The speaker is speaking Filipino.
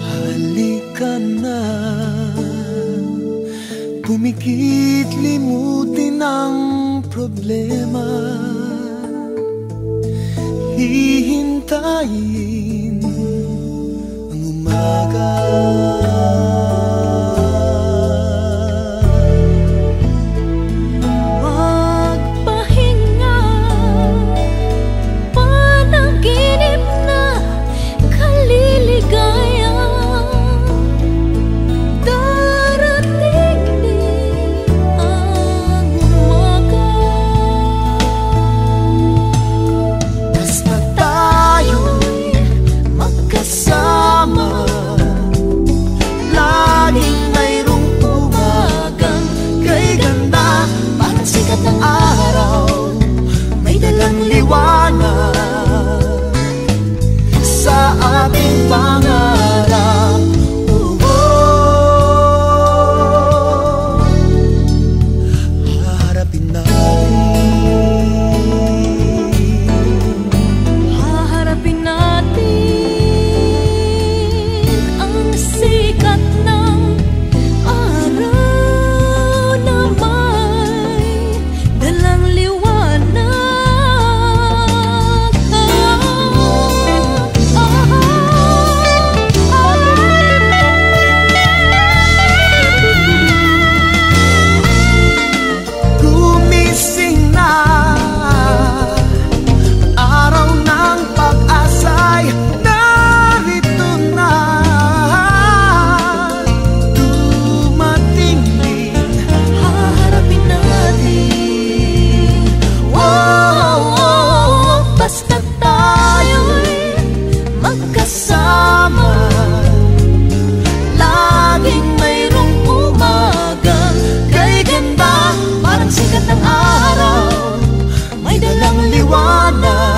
Halika na, pumikit, limutin ang problema. Hihintayin ang umaga. Magpahinga, panaginip na kaliligaya. Darating din ang umaga. Basta tayo'y magkasama, laging mayroong umagang kay ganda. Parang sikat ng araw, may dalang liwanag sa ating pangarap. Haharapin Haharapin natin ang sikat ng araw na may dalang liwanag. Gumising na, araw ng pag-asa'y narito na. Dumating din, Haharapin natin. Basta tayo'y magkasama, laging mayroong umagang kay ganda. Parang sikat ng araw, may dalang liwanag